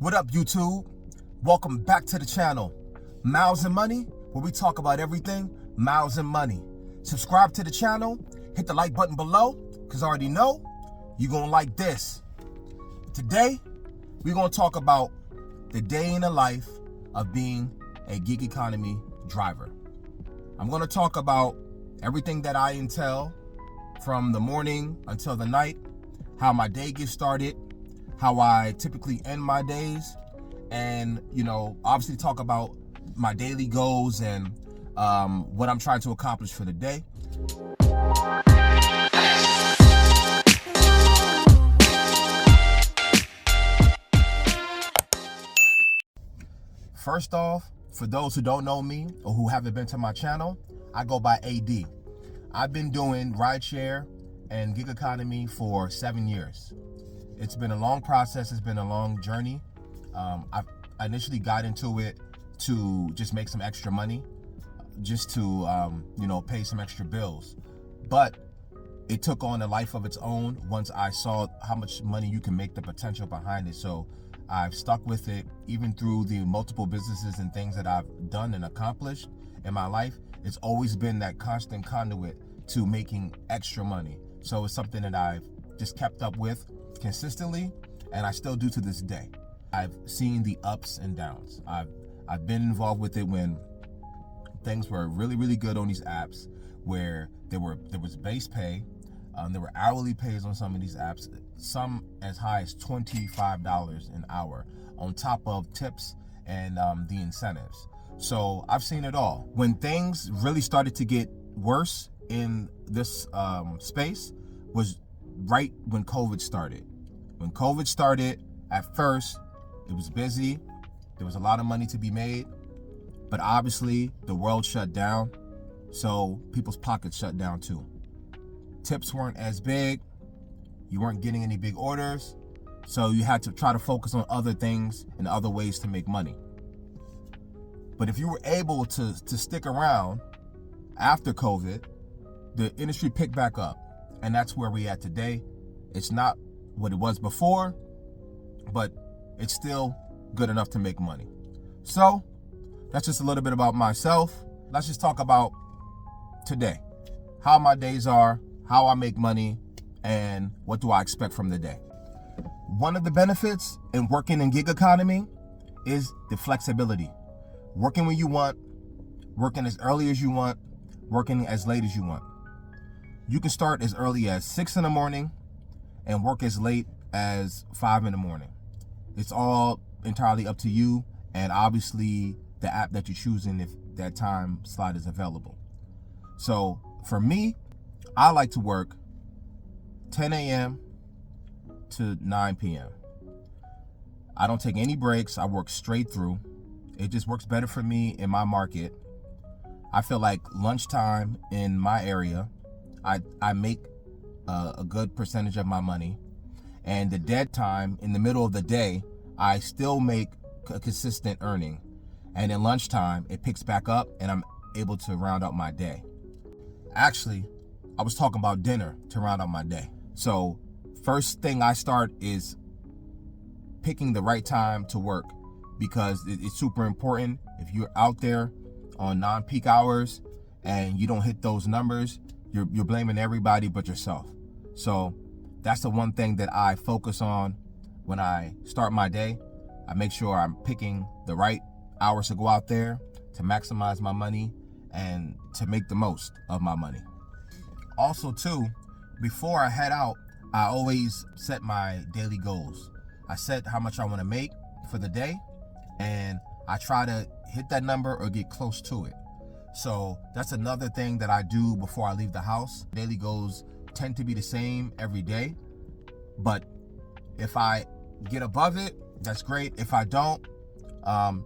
What up, YouTube? Welcome back to the channel, Miles and Money, where we talk about everything miles and money. Subscribe to the channel, hit the like button below, because I already know you're going to like this. Today, we're going to talk about the day in the life of being a gig economy driver. I'm going to talk about everything that I entail from the morning until the night, how my day gets started, how I typically end my days, and, obviously talk about my daily goals and what I'm trying to accomplish for the day. First off, for those who don't know me or who haven't been to my channel, I go by AD. I've been doing rideshare and gig economy for 7 years. It's been a long process. It's been a long journey. I initially got into it to just make some extra money, just to, pay some extra bills. But it took on a life of its own once I saw how much money you can make, the potential behind it. So I've stuck with it even through the multiple businesses and things that I've done and accomplished in my life. It's always been that constant conduit to making extra money. So it's something that I've just kept up with consistently, and I still do to this day. I've seen the ups and downs. I've been involved with it when things were really, really good on these apps, where there was base pay, there were hourly pays on some of these apps, some as high as $25 an hour, on top of tips and the incentives. So I've seen it all. When things really started to get worse in this space was right when COVID started. When COVID started, at first, it was busy. There was a lot of money to be made, but obviously the world shut down, so people's pockets shut down too. Tips weren't as big. You weren't getting any big orders, so you had to try to focus on other things and other ways to make money. But if you were able to stick around after COVID, the industry picked back up, and that's where we're at today. It's not what it was before, but it's still good enough to make money. So that's just a little bit about myself. Let's just talk about today, how my days are, how I make money, and what do I expect from the day. One of the benefits in working in gig economy is the flexibility. Working when you want, working as early as you want, working as late as you want. You can start as early as 6 in the morning and work as late as 5 in the morning. It's all entirely up to you, and obviously the app that you're choosing if that time slot is available. So for me, I like to work 10 a.m. to 9 p.m. I don't take any breaks. I work straight through. It just works better for me in my market. I feel like lunchtime in my area, I make a good percentage of my money, and the dead time in the middle of the day, I still make a consistent earning, and in lunchtime it picks back up and I'm able to round out my day. Actually, I was talking about dinner to round out my day. So first thing I start is picking the right time to work, because it's super important. If you're out there on non-peak hours and you don't hit those numbers, you're blaming everybody but yourself. So that's the one thing that I focus on when I start my day. I make sure I'm picking the right hours to go out there to maximize my money and to make the most of my money. Also too, before I head out, I always set my daily goals. I set how much I want to make for the day, and I try to hit that number or get close to it. So that's another thing that I do before I leave the house. Daily goals tend to be the same every day, but if I get above it, that's great. If I don't,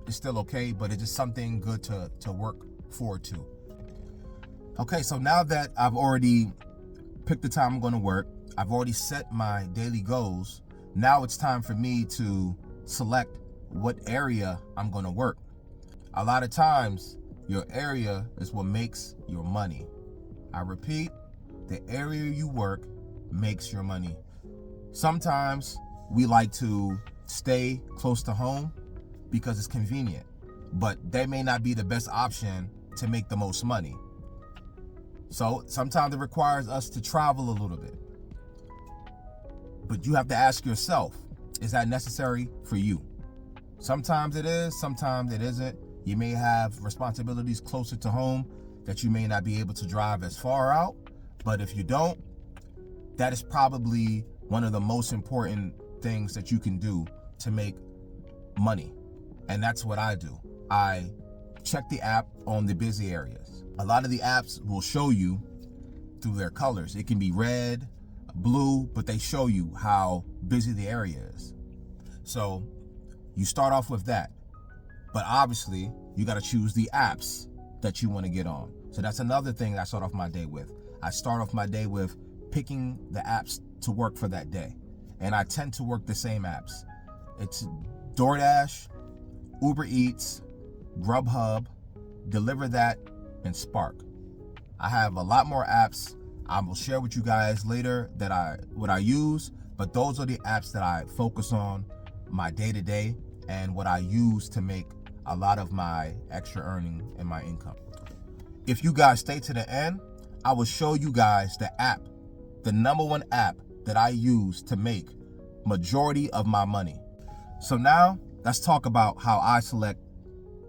it's still okay, but it's just something good to work forward to. Okay, so now that I've already picked the time I'm going to work, I've already set my daily goals, now it's time for me to select what area I'm going to work. A lot of times, your area is what makes your money. I repeat, the area you work makes your money. Sometimes we like to stay close to home because it's convenient, but they may not be the best option to make the most money. So sometimes it requires us to travel a little bit. But you have to ask yourself, is that necessary for you? Sometimes it is, sometimes it isn't. You may have responsibilities closer to home that you may not be able to drive as far out. But if you don't, that is probably one of the most important things that you can do to make money. And that's what I do. I check the app on the busy areas. A lot of the apps will show you through their colors. It can be red, blue, but they show you how busy the area is. So you start off with that. But obviously, you got to choose the apps that you want to get on. So that's another thing that I start off my day with. I start off my day with picking the apps to work for that day. And I tend to work the same apps. It's DoorDash, Uber Eats, Grubhub, Deliver That, and Spark. I have a lot more apps. I will share with you guys later what I use, but those are the apps that I focus on my day-to-day and what I use to make a lot of my extra earning and my income. If you guys stay to the end, I will show you guys the app, the number one app that I use to make majority of my money. So now let's talk about how I select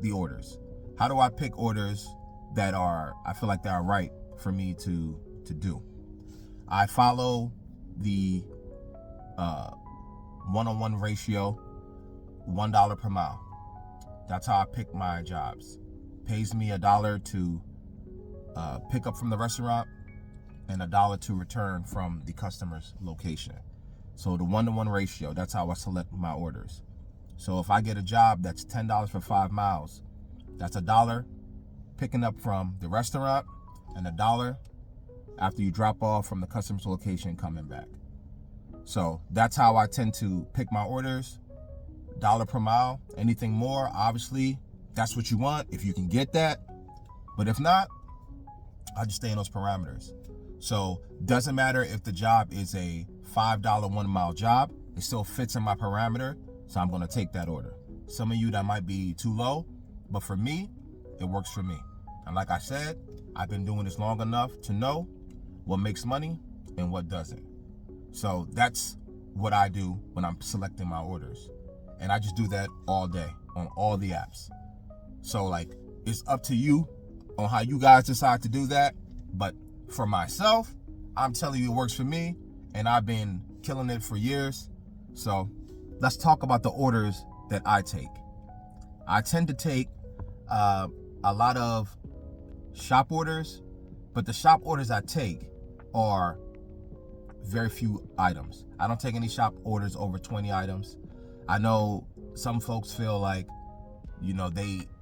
the orders. How do I pick orders that I feel like they are right for me to do? I follow the one-on-one ratio, $1 per mile. That's how I pick my jobs. Pays me $1 to pick up from the restaurant and $1 to return from the customer's location. So the 1-to-1 ratio, that's how I select my orders. So if I get a job that's $10 for 5 miles, that's $1 picking up from the restaurant and $1 after you drop off from the customer's location coming back. So that's how I tend to pick my orders. $1 per mile. Anything more, obviously, that's what you want if you can get that. But if not, I just stay in those parameters. So doesn't matter if the job is a $5 1 mile job, it still fits in my parameter. So I'm going to take that order. Some of you, that might be too low, but for me, it works for me. And like I said, I've been doing this long enough to know what makes money and what doesn't. So that's what I do when I'm selecting my orders. And I just do that all day on all the apps. So like, it's up to you on how you guys decide to do that. But for myself, I'm telling you it works for me, and I've been killing it for years. So let's talk about the orders that I take. I tend to take a lot of shop orders, but the shop orders I take are very few items. I don't take any shop orders over 20 items. I know some folks feel like, you know,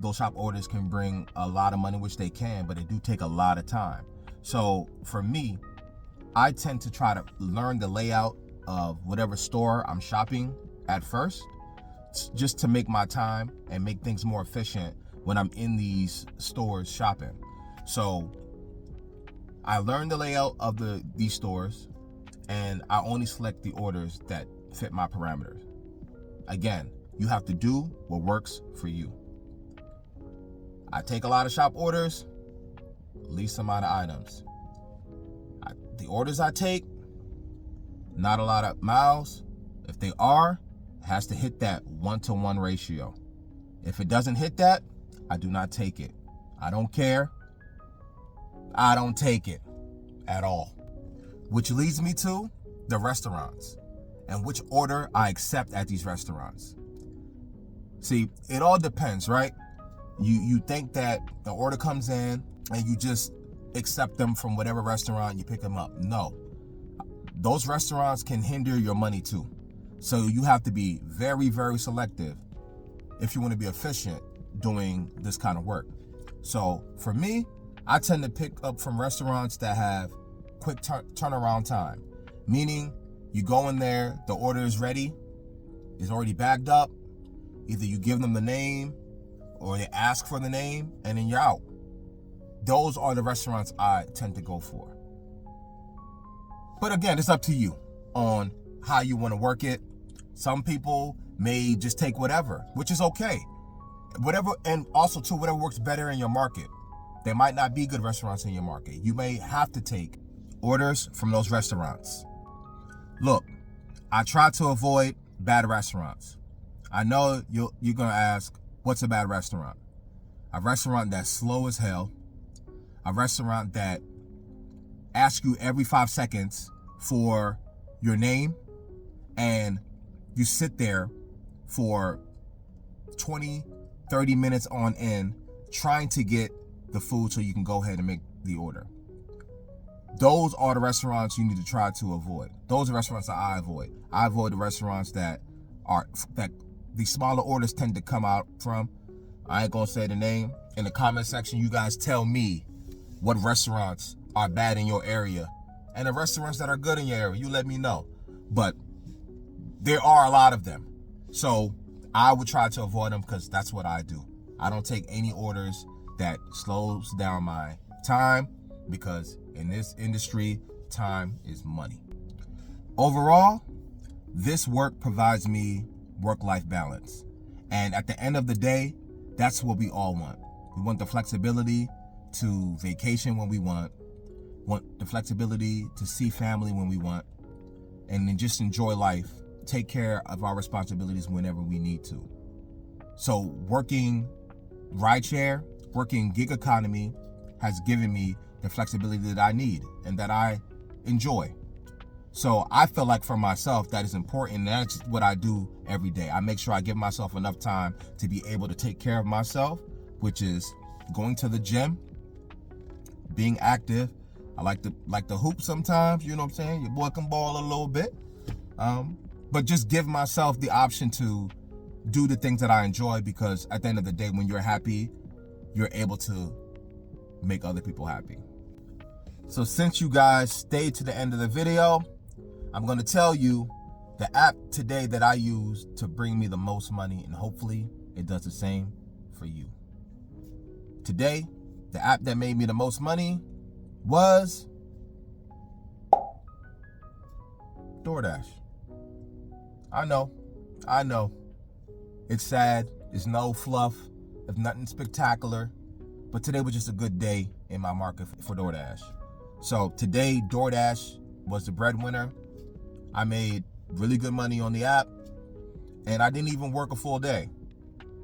those shop orders can bring a lot of money, which they can, but they do take a lot of time. So for me, I tend to try to learn the layout of whatever store I'm shopping at first, just to make my time and make things more efficient when I'm in these stores shopping. So I learned the layout of these stores, and I only select the orders that fit my parameters. Again, you have to do what works for you. I take a lot of shop orders, least amount of items. The orders I take, not a lot of miles. If they are, it has to hit that 1-to-1 ratio. If it doesn't hit that, I do not take it. I don't care. I don't take it at all. Which leads me to the restaurants and which order I accept at these restaurants. See, it all depends, right? You think that the order comes in and you just accept them from whatever restaurant you pick them up. No. Those restaurants can hinder your money too. So you have to be very, very selective if you want to be efficient doing this kind of work. So for me, I tend to pick up from restaurants that have quick turnaround time. Meaning you go in there, the order is ready, it's already bagged up. Either you give them the name or they ask for the name and then you're out. Those are the restaurants I tend to go for. But again, it's up to you on how you want to work it. Some people, may just take whatever, which is okay. Whatever, and also too, whatever works better in your market. There might not be good restaurants in your market. You may have to take orders from those restaurants. Look, I try to avoid bad restaurants. I know you're gonna ask, what's a bad restaurant? A restaurant that's slow as hell. A restaurant that asks you every 5 seconds for your name, and you sit there for 20, 30 minutes on end trying to get the food so you can go ahead and make the order. Those are the restaurants you need to try to avoid. Those are restaurants that I avoid. I avoid the restaurants that the smaller orders tend to come out from. I ain't gonna say the name. In the comment section, you guys tell me what restaurants are bad in your area, and the restaurants that are good in your area, you let me know. But there are a lot of them, so I would try to avoid them because that's what I do. I don't take any orders that slows down my time, because in this industry, time is money. Overall, this work provides me work-life balance. And at the end of the day, that's what we all want. We want the flexibility to vacation when we want the flexibility to see family when we want, and then just enjoy life, take care of our responsibilities whenever we need to. So working rideshare, working gig economy has given me the flexibility that I need and that I enjoy. So I feel like for myself that is important, and that's what I do every day. I make sure I give myself enough time to be able to take care of myself, which is going to the gym, being active. I like to hoop sometimes, you know what I'm saying? Your boy can ball a little bit. But just give myself the option to do the things that I enjoy, because at the end of the day, when you're happy, you're able to make other people happy. So since you guys stayed to the end of the video, I'm going to tell you the app today that I use to bring me the most money, and hopefully it does the same for you. Today, the app that made me the most money was DoorDash. I know. It's sad. It's no fluff. It's nothing spectacular. But today was just a good day in my market for DoorDash. So today, DoorDash was the breadwinner. I made really good money on the app, and I didn't even work a full day.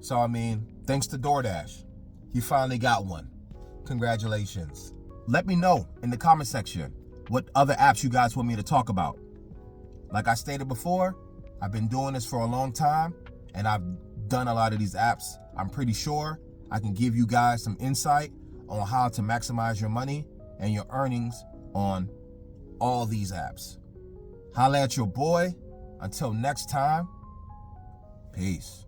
So, I mean, thanks to DoorDash, you finally got one. Congratulations. Let me know in the comment section what other apps you guys want me to talk about. Like I stated before, I've been doing this for a long time, and I've done a lot of these apps. I'm pretty sure I can give you guys some insight on how to maximize your money and your earnings on all these apps. Holla at your boy. Until next time, peace.